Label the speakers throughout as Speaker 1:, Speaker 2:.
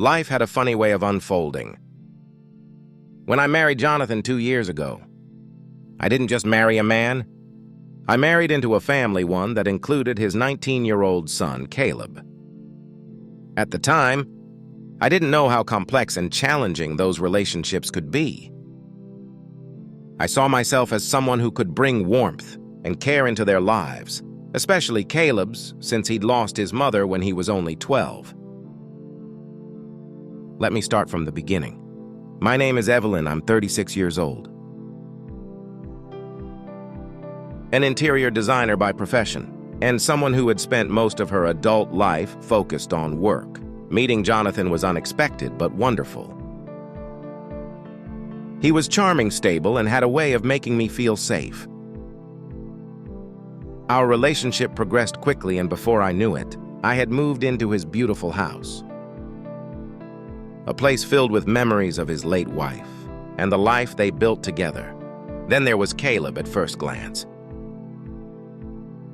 Speaker 1: life had a funny way of unfolding. When I married Jonathan 2 years ago, I didn't just marry a man. I married into a family one that included his 19-year-old son, Caleb. At the time, I didn't know how complex and challenging those relationships could be. I saw myself as someone who could bring warmth and care into their lives, especially Caleb's, since he'd lost his mother when he was only 12. Let me start from the beginning. My name is Evelyn. I'm 36 years old. An interior designer by profession, and someone who had spent most of her adult life focused on work. Meeting Jonathan was unexpected but wonderful. He was charming, stable, and had a way of making me feel safe. Our relationship progressed quickly, and before I knew it, I had moved into his beautiful house. A place filled with memories of his late wife and the life they built together. Then there was Caleb at first glance.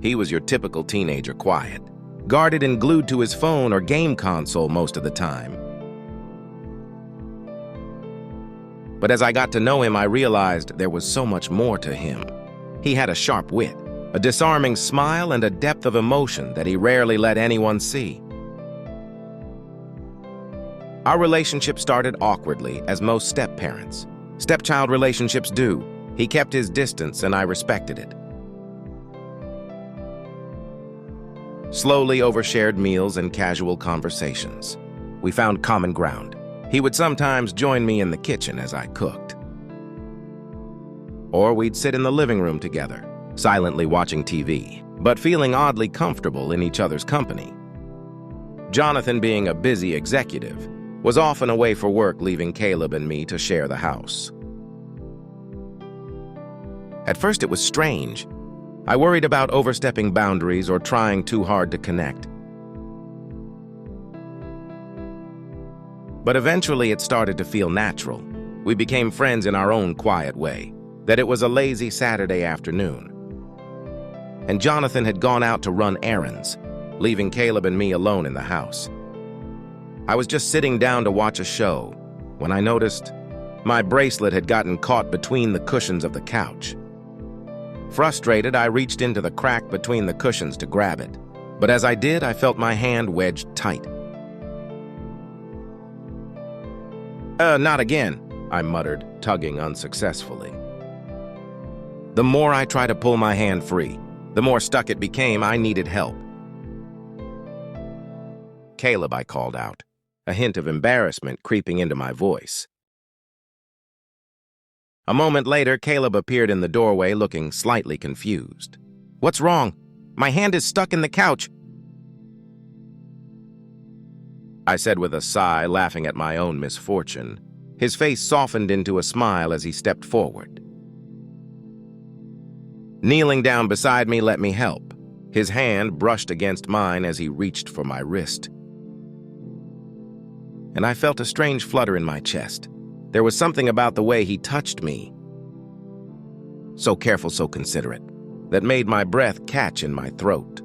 Speaker 1: He was your typical teenager, quiet, guarded and glued to his phone or game console most of the time. But as I got to know him, I realized there was so much more to him. He had a sharp wit, a disarming smile, and a depth of emotion that he rarely let anyone see. Our relationship started awkwardly, as most step-parents. Stepchild relationships do. He kept his distance, and I respected it. Slowly, over shared meals and casual conversations, we found common ground. He would sometimes join me in the kitchen as I cooked. Or we'd sit in the living room together, silently watching TV, but feeling oddly comfortable in each other's company. Jonathan, being a busy executive, was often away for work, leaving Caleb and me to share the house. At first, it was strange. I worried about overstepping boundaries or trying too hard to connect. But eventually, it started to feel natural. We became friends in our own quiet way, that it was a lazy Saturday afternoon. And Jonathan had gone out to run errands, leaving Caleb and me alone in the house. I was just sitting down to watch a show when I noticed my bracelet had gotten caught between the cushions of the couch. Frustrated, I reached into the crack between the cushions to grab it. But as I did, I felt my hand wedged tight. Not again," I muttered, tugging unsuccessfully. The more I tried to pull my hand free, the more stuck it became. I needed help. "Caleb," I called out, a hint of embarrassment creeping into my voice. A moment later, Caleb appeared in the doorway looking slightly confused. "What's wrong? My hand is stuck in the couch," I said with a sigh, laughing at my own misfortune. His face softened into a smile as he stepped forward. Kneeling down beside me let me help. His hand brushed against mine as he reached for my wrist. And I felt a strange flutter in my chest. There was something about the way he touched me, so careful, so considerate, that made my breath catch in my throat.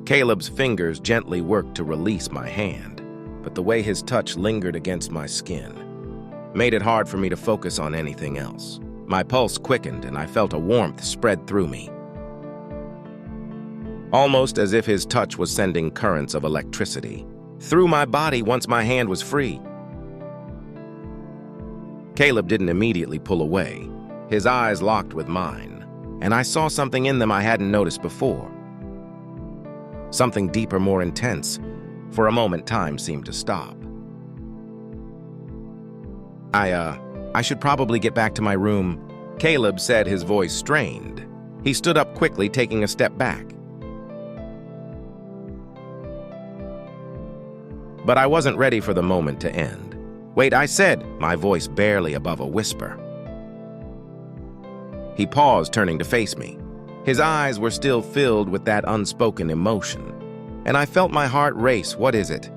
Speaker 1: Caleb's fingers gently worked to release my hand, but the way his touch lingered against my skin made it hard for me to focus on anything else. My pulse quickened, and I felt a warmth spread through me, almost as if his touch was sending currents of electricity through my body once my hand was free. Caleb didn't immediately pull away. His eyes locked with mine, and I saw something in them I hadn't noticed before. Something deeper, more intense. For a moment, time seemed to stop. I should probably get back to my room," Caleb said, his voice strained. He stood up quickly, taking a step back. But I wasn't ready for the moment to end. "Wait," I said, my voice barely above a whisper. He paused, turning to face me. His eyes were still filled with that unspoken emotion, and I felt my heart race. "What is it?"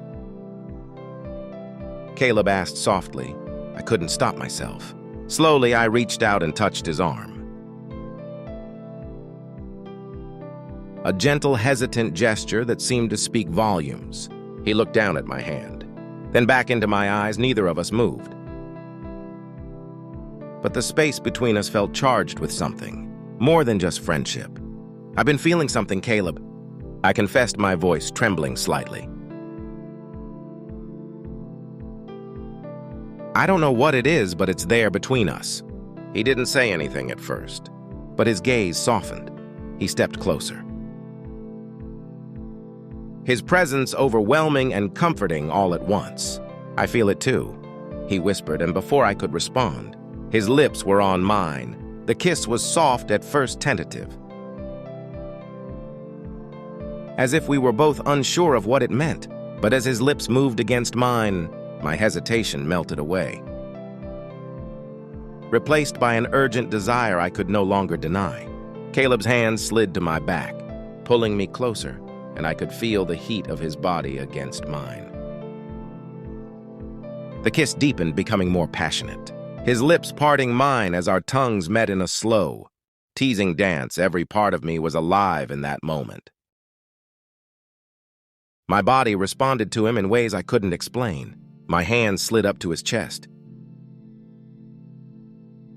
Speaker 1: Caleb asked softly. I couldn't stop myself. Slowly, I reached out and touched his arm. A gentle, hesitant gesture that seemed to speak volumes. He looked down at my hand. then back into my eyes. Neither of us moved. But the space between us felt charged with something, more than just friendship. "I've been feeling something, Caleb," I confessed, my voice trembling slightly. "I don't know what it is, but it's there between us." He didn't say anything at first, but his gaze softened. He stepped closer. His presence overwhelming and comforting all at once. "I feel it too," he whispered, and before I could respond, his lips were on mine. The kiss was soft, at first tentative, as if we were both unsure of what it meant. But as his lips moved against mine, my hesitation melted away, replaced by an urgent desire I could no longer deny. Caleb's hand slid to my back, pulling me closer, and I could feel the heat of his body against mine. The kiss deepened, becoming more passionate, his lips parting mine as our tongues met in a slow, teasing dance. Every part of me was alive in that moment. My body responded to him in ways I couldn't explain. My hand slid up to his chest,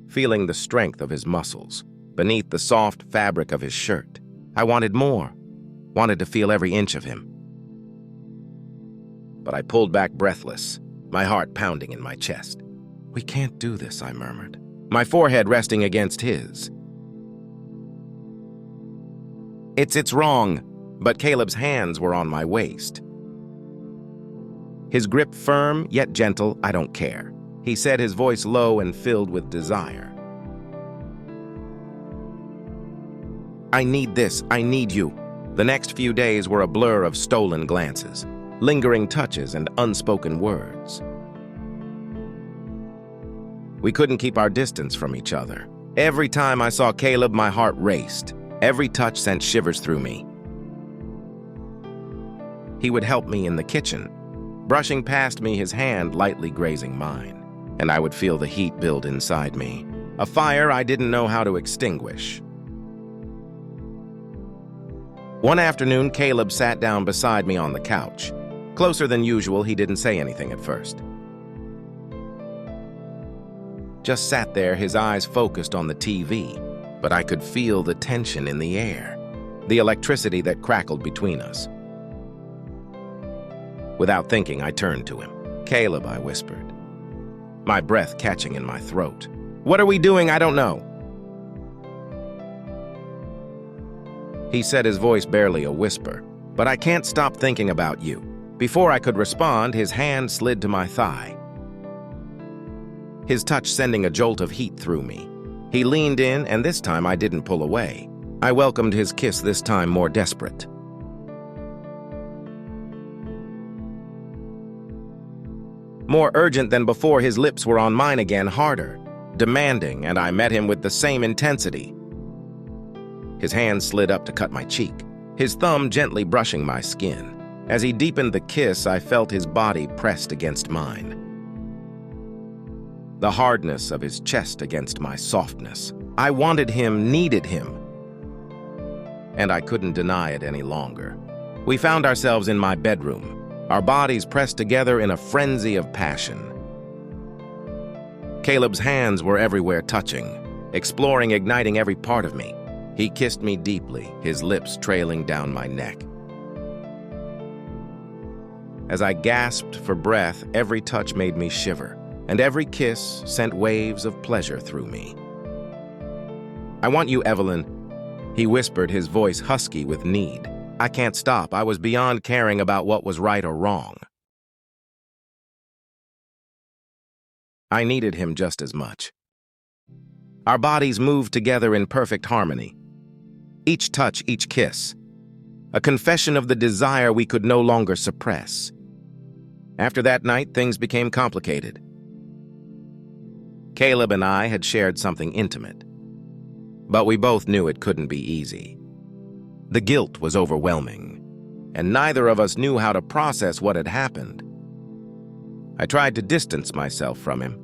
Speaker 1: feeling the strength of his muscles beneath the soft fabric of his shirt. I wanted more, wanted to feel every inch of him. But I pulled back breathless, my heart pounding in my chest. "We can't do this," I murmured, my forehead resting against his. It's wrong," but Caleb's hands were on my waist. His grip firm, yet gentle. "I don't care," he said, his voice low and filled with desire. "I need this. I need you." The next few days were a blur of stolen glances, lingering touches, and unspoken words. We couldn't keep our distance from each other. Every time I saw Caleb, my heart raced. Every touch sent shivers through me. He would help me in the kitchen, brushing past me, his hand lightly grazing mine, and I would feel the heat build inside me, a fire I didn't know how to extinguish. One afternoon, Caleb sat down beside me on the couch. Closer than usual, he didn't say anything at first. Just sat there, his eyes focused on the TV, but I could feel the tension in the air, the electricity that crackled between us. Without thinking, I turned to him. "Caleb," I whispered, my breath catching in my throat. "What are we doing?" "I don't know," he said, his voice barely a whisper. "But I can't stop thinking about you." Before I could respond, his hand slid to my thigh, his touch sending a jolt of heat through me. He leaned in, and this time I didn't pull away. I welcomed his kiss, this time more desperate. More urgent than before, his lips were on mine again, harder, demanding, and I met him with the same intensity. His hand slid up to cut my cheek, his thumb gently brushing my skin. As he deepened the kiss, I felt his body pressed against mine, the hardness of his chest against my softness. I wanted him, needed him, and I couldn't deny it any longer. We found ourselves in my bedroom, our bodies pressed together in a frenzy of passion. Caleb's hands were everywhere, touching, exploring, igniting every part of me. He kissed me deeply, his lips trailing down my neck. As I gasped for breath, every touch made me shiver, and every kiss sent waves of pleasure through me. "I want you, Evelyn," he whispered, his voice husky with need. I can't stop. I was beyond caring about what was right or wrong. I needed him just as much. Our bodies moved together in perfect harmony. Each touch, each kiss, a confession of the desire we could no longer suppress. After that night, things became complicated. Caleb and I had shared something intimate, but we both knew it couldn't be easy. The guilt was overwhelming, and neither of us knew how to process what had happened. I tried to distance myself from him,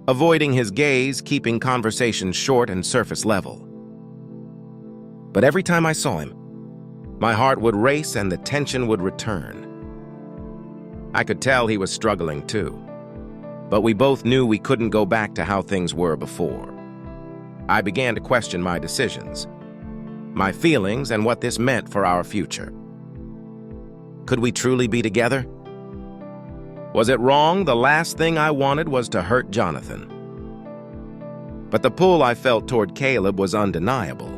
Speaker 1: avoiding his gaze, keeping conversations short and surface level. But every time I saw him, my heart would race and the tension would return. I could tell he was struggling too. But we both knew we couldn't go back to how things were before. I began to question my decisions, my feelings, and what this meant for our future. Could we truly be together? Was it wrong? The last thing I wanted was to hurt Jonathan. But the pull I felt toward Caleb was undeniable.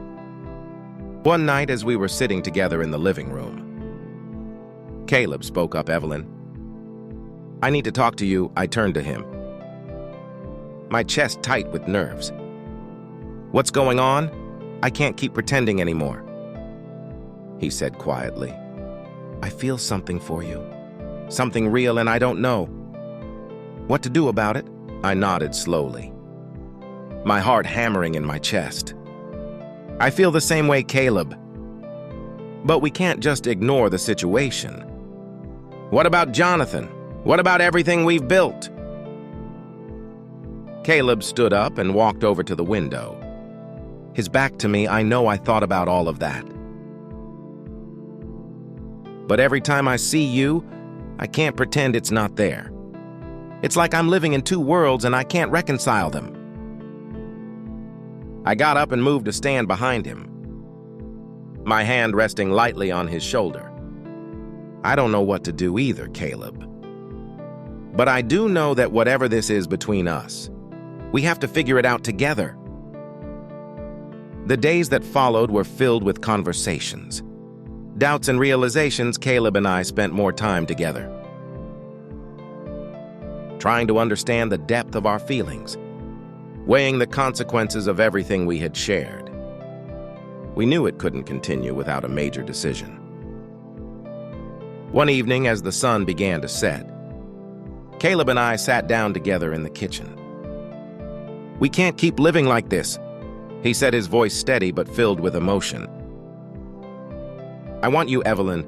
Speaker 1: One night as we were sitting together in the living room, Caleb spoke up. "Evelyn, I need to talk to you." I turned to him, my chest tight with nerves. "What's going on? I can't keep pretending anymore." He said quietly, "I feel something for you, something real, and I don't know what to do about it." I nodded slowly, my heart hammering in my chest. "I feel the same way, Caleb. But we can't just ignore the situation. What about Jonathan? What about everything we've built?" Caleb stood up and walked over to the window. His back to me. "I know I thought about all of that. But every time I see you, I can't pretend it's not there. It's like I'm living in two worlds and I can't reconcile them." I got up and moved to stand behind him, my hand resting lightly on his shoulder. "I don't know what to do either, Caleb. But I do know that whatever this is between us, we have to figure it out together." The days that followed were filled with conversations, doubts, and realizations. Caleb and I spent more time together, trying to understand the depth of our feelings, weighing the consequences of everything we had shared. We knew it couldn't continue without a major decision. One evening, as the sun began to set, Caleb and I sat down together in the kitchen. "We can't keep living like this," he said, his voice steady but filled with emotion. "I want you, Evelyn,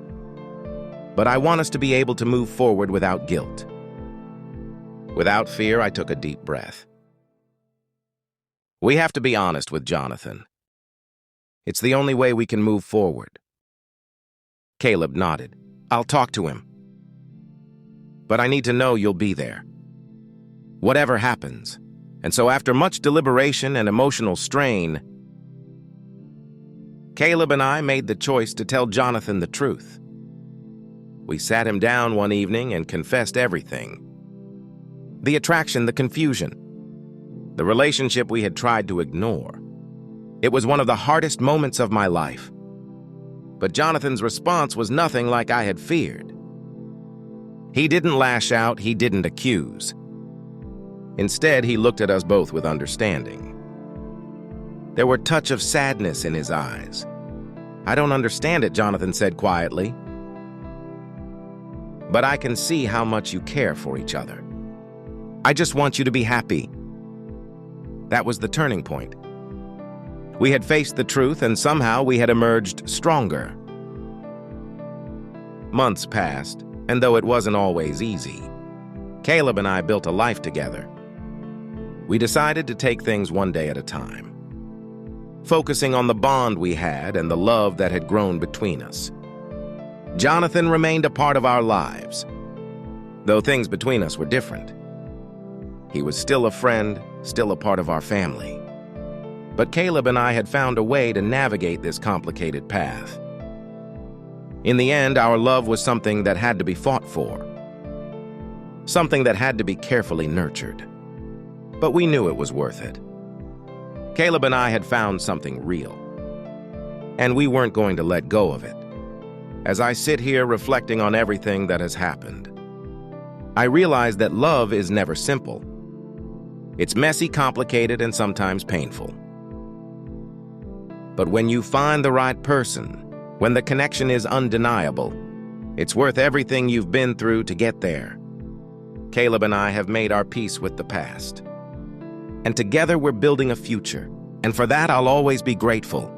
Speaker 1: but I want us to be able to move forward without guilt." Without fear, I took a deep breath. "We have to be honest with Jonathan. It's the only way we can move forward." Caleb nodded. "I'll talk to him. But I need to know you'll be there, whatever happens." And so after much deliberation and emotional strain, Caleb and I made the choice to tell Jonathan the truth. We sat him down one evening and confessed everything. The attraction, the confusion, the relationship we had tried to ignore. It was one of the hardest moments of my life. But Jonathan's response was nothing like I had feared. He didn't lash out, he didn't accuse. Instead, he looked at us both with understanding. There were a touch of sadness in his eyes. "I don't understand it," Jonathan said quietly. "But I can see how much you care for each other. I just want you to be happy." That was the turning point. We had faced the truth, and somehow we had emerged stronger. Months passed, and though it wasn't always easy, Caleb and I built a life together. We decided to take things one day at a time, focusing on the bond we had and the love that had grown between us. Jonathan remained a part of our lives, though things between us were different. He was still a friend, still a part of our family. But Caleb and I had found a way to navigate this complicated path. In the end, our love was something that had to be fought for, something that had to be carefully nurtured. But we knew it was worth it. Caleb and I had found something real, and we weren't going to let go of it. As I sit here reflecting on everything that has happened, I realize that love is never simple. It's messy, complicated, and sometimes painful. But when you find the right person, when the connection is undeniable, it's worth everything you've been through to get there. Caleb and I have made our peace with the past. And together we're building a future. And for that, I'll always be grateful.